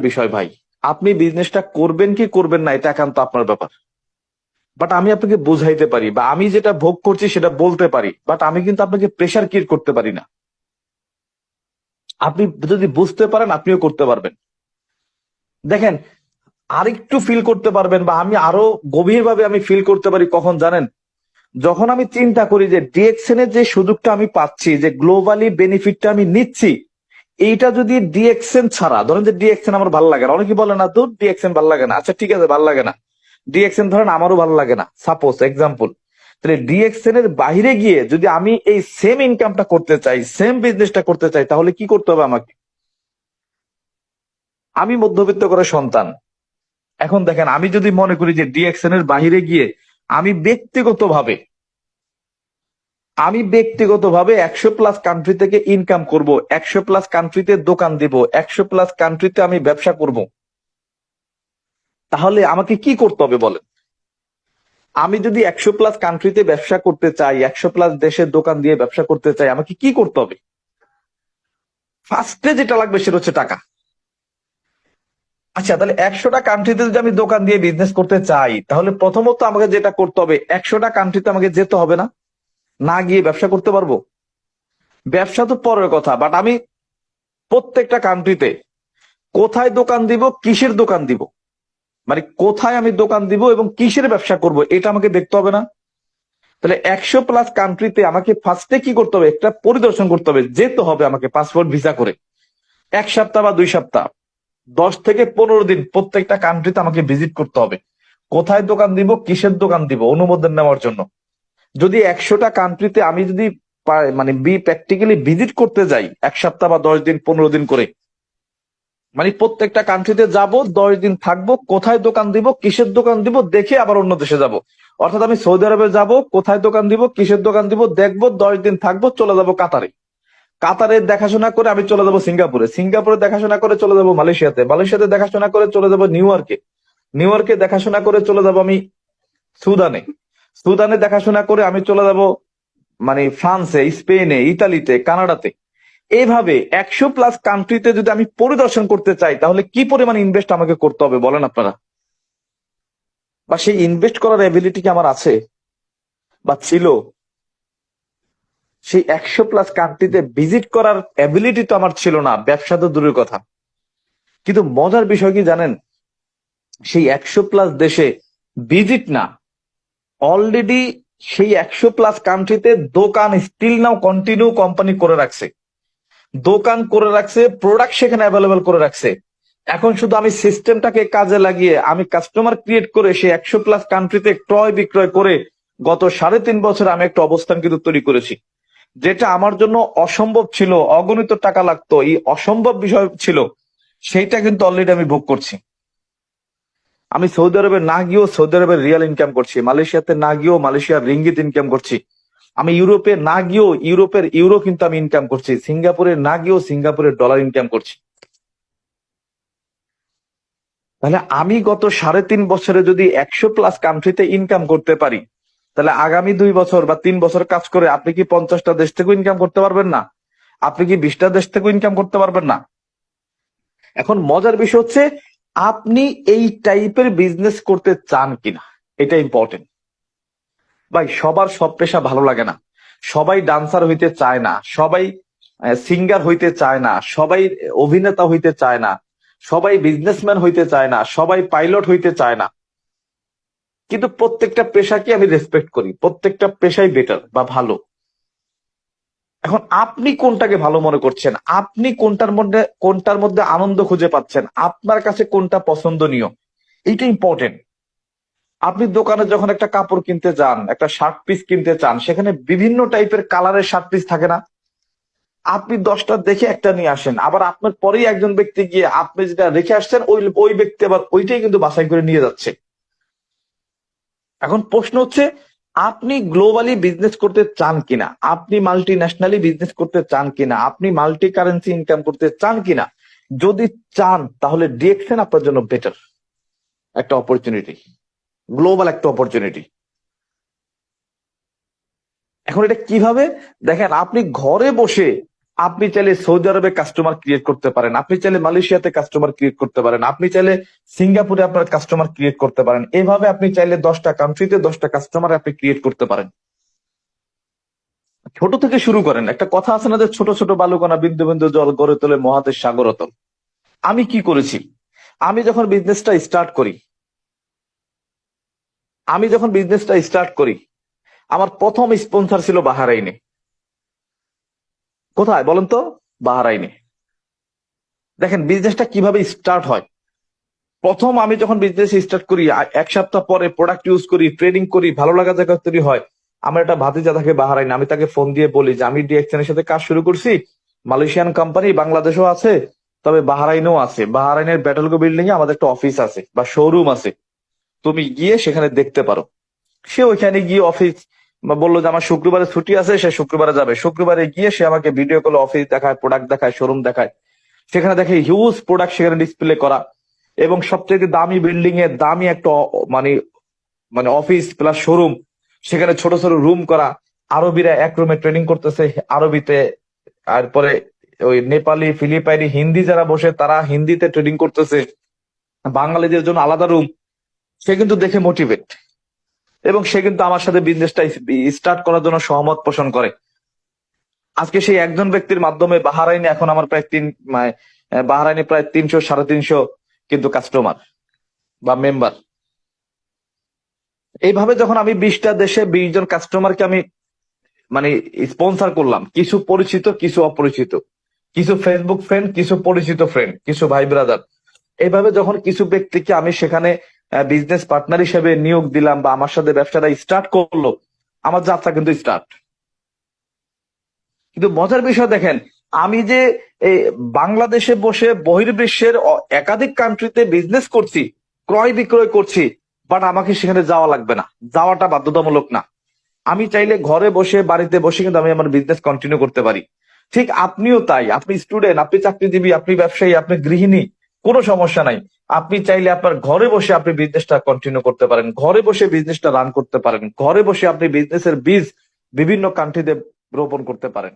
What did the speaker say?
বিষয় ভাই, আপনি বিজনেসটা করবেন কি করবেন না এটা একান্ত আপনার ব্যাপার। বাট আমি আপনাকে বুঝাইতে পারি, বা আমি যেটা ভোগ করছি সেটা বলতে পারি, বাট আমি কিন্তু আপনাকে প্রেশার ক্রিয়েট করতে পারি না। আপনি যদি বুঝতে পারেন আপনিও করতে পারবেন। দেখেন, আরেকটু ফিল করতে পারবেন, বা আমি আরো গভীরভাবে আমি ফিল করতে পারি কখন জানেন, যখন আমি চিন্তা করি যে ডিএক্সএন এর যে সুযোগটা আমি পাচ্ছি, যে গ্লোবালি বেনিফিটটা আমি নিচ্ছি, এইটা যদি ডিএক্সএন ছাড়া, ধরেন যে ডিএক্সএন আমার ভালো লাগে না, অনেকে বলে না তো ডিএক্সএন ভালো লাগে না, আচ্ছা ঠিক আছে ভালো লাগে না, ডিএক্সএন ধরেন আমারও ভালো লাগে না, সাপোজ এক্সাম্পল, তাহলে ডিএক্সএন এর বাইরে গিয়ে যদি আমি এই সেম ইনকামটা করতে চাই, সেম বিজনেসটা করতে চাই, তাহলে কি করতে হবে আমাকে? আমি মধ্যবিত্ত করে সন্তান। এখন দেখেন, আমি যদি মনে করি যে ডিএক্সএন এর বাইরে গিয়ে আমি ব্যক্তিগতভাবে আমি ব্যক্তিগতভাবে 100+ কান্ট্রি থেকে ইনকাম করব, 100+ কান্ট্রিতে দোকান দিব, 100+ কান্ট্রিতে আমি ব্যবসা করব, তাহলে আমাকে কি করতে হবে বলেন? আমি যদি 100+ কান্ট্রিতে ব্যবসা করতে চাই, 100+ দেশের দোকান দিয়ে ব্যবসা করতে চাই, আমাকে কি করতে হবে? ফার্স্টে যেটা লাগবে সেটা হচ্ছে টাকা। আচ্ছা, তাহলে 100টা কান্ট্রিতে যদি আমি দোকান দিয়ে বিজনেস করতে চাই, তাহলে প্রথমত আমাকে যেটা করতে হবে, 100টা কান্ট্রিতে আমাকে যেতে হবে না? না গিয়ে ব্যবসা করতে পারবো? ব্যবসা তো পরের কথা, বাট আমি প্রত্যেকটা কান্ট্রিতে কোথায় দোকান দিব, কিসের দোকান দিব, মানে কোথায় আমি দোকান দিব এবং কিসের ব্যবসা করব, এটা আমাকে দেখতে হবে না? তাহলে 100+ কান্ট্রিতে আমাকে ফার্স্টে কি করতে হবে, একটা পরিদর্শন করতে হবে, যেতে হবে আমাকে পাসপোর্ট ভিসা করে, 1 সপ্তাহ বা 2 সপ্তাহ, 10 থেকে 15 দিন প্রত্যেকটা কান্ট্রিতে আমাকে ভিজিট করতে হবে। কোথায় দোকান দিব, কিসের দোকান দিব, অনুমোদন নেওয়ার জন্য। যদি 100টা কান্ট্রিতে আমি যদি মানে প্র্যাকটিক্যালি ভিজিট করতে যাই 1 সপ্তাহ বা 10 দিন 15 দিন করে, মানে প্রত্যেকটা কান্ট্রিতে যাব, 10 দিন থাকবো, কোথায় দোকান দিব, কিসের দোকান দিব, দেখে আবার অন্য দেশে যাব। অর্থাৎ আমি সৌদি আরবে যাব, কোথায় দোকান দিব, কিসের দোকান দিব দেখবো, 10 দিন থাকবো, চলে যাব কাতারে, কাতারে দেখাশোনা করে আমি চলে যাব সিঙ্গাপুরে, সিঙ্গাপুরে দেখাশোনা করে চলে যাব মালয়েশিয়াতে, মালয়েশিয়াতে দেখাশোনা করে চলে যাব নিউ ইয়র্কে, নিউ ইয়র্কে দেখাশোনা করে চলে যাব আমি সুদানে, সুদানে দেখাশোনা করে আমি চলে যাব মানে ফ্রান্সে, স্পেনে, ইতালিতে, কানাডাতে। এইভাবে 100+ কান্ট্রিতে যদি আমি পরিদর্শন করতে চাই, তাহলে কি পরিমাণ ইনভেস্ট আমাকে করতে হবে বলেন আপনারা? বা সেই ইনভেস্ট করার এবিলিটি কি আমার আছে বা ছিল? সেই 100+ কান্ট্রিতে ভিজিট করার এবিলিটি তো আমার ছিল না, ব্যবসা তো দূরের কথা। কিন্তু মজার বিষয় কি জানেন, সেই 100+ দেশে ভিজিট না, অলরেডি সেই 100+ কান্ট্রিতে দোকান স্টিল নাও কন্টিনিউ কোম্পানি করে রাখছে, দোকান করে রাখছে, প্রোডাক্ট সেখানে অ্যাভেলেবল করে রাখছে। এখন শুধু আমি সিস্টেমটাকে কাজে লাগিয়ে আমি কাস্টমার ক্রিয়েট করে সেই 100+ কান্ট্রিতে ক্রয় বিক্রয় করে গত 3.5 বছর আমি একটা অবস্থান কিন্তু তৈরি করেছি, যেটা আমার জন্য অসম্ভব ছিল, অগণিত টাকা লাগতো, এই অসম্ভব বিষয় ছিল, সেইটা কিন্তু অলরেডি আমি ভোগ করছি। আমি সৌদি আরবে না গিয়েও সৌদি আরবের রিয়াল ইনকাম করছি, মালয়েশিয়াতে না গিয়েও মালয়েশিয়ার রিঙ্গিত ইনকাম করছি, আমি ইউরোপে না গিয়েও ইউরোপের ইউরো কিন্তু আমি ইনকাম করছি, সিঙ্গাপুরে না গিয়েও সিঙ্গাপুরের ডলার ইনকাম করছি। তাহলে আমি গত 3.5 বছরে যদি 100+ কান্ট্রিতে ইনকাম করতে পারি, তাহলে আগামী 2 বছর বা 3 বছর কাজ করে আপনি কি 50টা দেশ থেকে ইনকাম করতে পারবেন না? আপনি কি 20টা দেশ থেকে ইনকাম করতে পারবেন না? এখন মজার বিষয় হচ্ছে, আপনি এই টাইপের বিজনেস করতে চান কিনা, এটা ইম্পর্টেন্ট। ভাই, সবার সব পেশা ভালো লাগে না, সবাই ডান্সার হইতে চায় না, সবাই সিঙ্গার হইতে চায় না, সবাই অভিনেতা হইতে চায় না, সবাই বিজনেসম্যান হইতে চায় না, সবাই পাইলট হইতে চায় না। কিন্তু প্রত্যেকটা পেশাকে আমি রেসপেক্ট করি, প্রত্যেকটা পেশাই বেটার বা ভালো। এখন আপনি কোনটাকে ভালো মনে করছেন, আপনি কোনটার মধ্যে আনন্দ খুঁজে পাচ্ছেন, আপনার কাছে কোনটা পছন্দনীয়, এইটা ইম্পর্টেন্ট। আপনি দোকানে যখন একটা কাপড় কিনতে যান, একটা শার্ট পিস কিনতে চান, সেখানে বিভিন্ন টাইপের কালারের শার্ট পিস থাকে না? আপনি 10টা দেখে একটা নিয়ে আসেন, আবার আপনার পরেই একজন ব্যক্তি গিয়ে আপনি যেটা রেখে আসছেন ওই ওই ব্যক্তি আবার ওইটাই কিন্তু বাছাই করে নিয়ে যাচ্ছে। এখন প্রশ্ন হচ্ছে, আপনি গ্লোবালি বিজনেস করতে চান কিনা, আপনি মাল্টি ন্যাশনালি বিজনেস করতে চান কিনা, আপনি মাল্টি কারেন্সি ইনকাম করতে চান কিনা? যদি চান তাহলে ডিএক্সএন আপনার জন্য বেটার একটা অপরচুনিটি, গ্লোবাল একটা অপরচুনিটি। এখন এটা কিভাবে দেখেন, আপনি ঘরে বসে আপনি চাইলে সৌদি আরবে কাস্টমার ক্রিয়েট করতে পারেন, আপনি চাইলে মালয়েশিয়াতে কাস্টমার ক্রিয়েট করতে পারেন, আপনি চাইলে সিঙ্গাপুরে আপনার কাস্টমার ক্রিয়েট করতে পারেন। এভাবে আপনি চাইলে 10টা কান্ট্রিতে 10টা কাস্টমার আপনি ক্রিয়েট করতে পারেন। ছোট থেকে শুরু করেন। একটা কথা আছে না যে ছোট ছোট বালুকণা বিন্দু বিন্দু জল গড়ে তোলে মহাদেশ সাগরতল। আমি কি করেছি, আমি যখন বিজনেসটা স্টার্ট করি আমার প্রথম স্পন্সর ছিল বাহারাইনে। কোথায় বলেন তো? বাহারাইনে। দেখেন বিজনেসটা কিভাবে স্টার্ট হয়। প্রথম আমি যখন বিজনেস স্টার্ট করি, এক সপ্তাহ পরে প্রোডাক্ট ইউজ করি, ট্রেডিং করি, ভালো লাগা জায়গা তৈরি হয়। আমার একটা ভাতিজা থাকে বাহারাইনে, আমি তাকে ফোন দিয়ে বলি যে আমি ডিএক্সএন এর সাথে কাজ শুরু করছি, মালয়েশিয়ান কোম্পানি, বাংলাদেশও আছে, তবে বাহারাইনেও আছে। বাহারাইনের ব্যাটেলগো বিল্ডিং এ আমাদের একটা অফিস আছে বা শোরুম আছে, তুমি গিয়ে সেখানে দেখতে পারো। সে ওইখানে গিয়ে অফিস বললো যে আমার শুক্রবারে ছুটি আছে, সে শুক্রবারে যাবে। শুক্রবারে গিয়ে সে আমাকে ভিডিও কলে অফিস দেখায়, প্রোডাক্ট দেখায়, শোরুম দেখায়। সেখানে দেখে হিউজ প্রোডাক্ট সেখানে ডিসপ্লে করা, এবং সবচেয়ে দামি বিল্ডিং এ দামি একটা মানে মানে অফিস প্লাস শোরুম, সেখানে ছোট ছোট রুম করা। আরবিরা এক রুমে ট্রেনিং করতেছে আরবিতে, তারপরে ওই নেপালি, ফিলিপাইনি, হিন্দি যারা বসে তারা হিন্দিতে ট্রেনিং করতেছে, বাঙালিদের জন্য আলাদা রুম। সে কিন্তু দেখে মোটিভেট, এবং সে কিন্তু আমার সাথে বিজনেসটা স্টার্ট করার জন্য সহমত পোষণ করে। আজকে সেই একজন ব্যক্তির মাধ্যমে বাহারাইনে এখন আমার বাহারাইনে প্রায় 300 350 কিন্তু কাস্টমার বা মেম্বার। এইভাবে যখন আমি 20টা দেশে 20 জন কাস্টমারকে আমি মানে স্পন্সর করলাম, কিছু পরিচিত কিছু অপরিচিত, কিছু ফেসবুক ফ্রেন্ড কিছু পরিচিত ফ্রেন্ড কিছু ভাই ব্রাদার, এইভাবে যখন কিছু ব্যক্তিকে আমি সেখানে বিজনেস পার্টনার হিসেবে নিয়োগ দিলাম বা আমার সাথে ব্যবসাটা স্টার্ট করলো, আমার যাত্রা কিন্তু স্টার্ট। কিন্তু মজার বিষয় দেখেন, আমি যে এই বাংলাদেশে বসে বহির্বিশ্বের একাধিক কান্ট্রিতে বিজনেস করছি, ক্রয় বিক্রয় করছি, বাট আমাকে সেখানে যাওয়া লাগবে না, যাওয়াটা বাধ্যতামূলক না। আমি চাইলে ঘরে বসে বাড়িতে বসে কিন্তু আমি আমার বিজনেস কন্টিনিউ করতে পারি। ঠিক আপনিও তাই, আপনি স্টুডেন্ট, আপনি চাকরিজীবী, আপনি ব্যবসায়ী, আপনি গৃহিণী, কোনো সমস্যা নাই। আপনি চাইলে আপনার ঘরে বসে আপনি বিজনেসটা কন্টিনিউ করতে পারেন, ঘরে বসে বিজনেসটা রান করতে পারেন, ঘরে বসে আপনি বিজনেসের বীজ বিভিন্ন কান্ট্রিতে রোপণ করতে পারেন।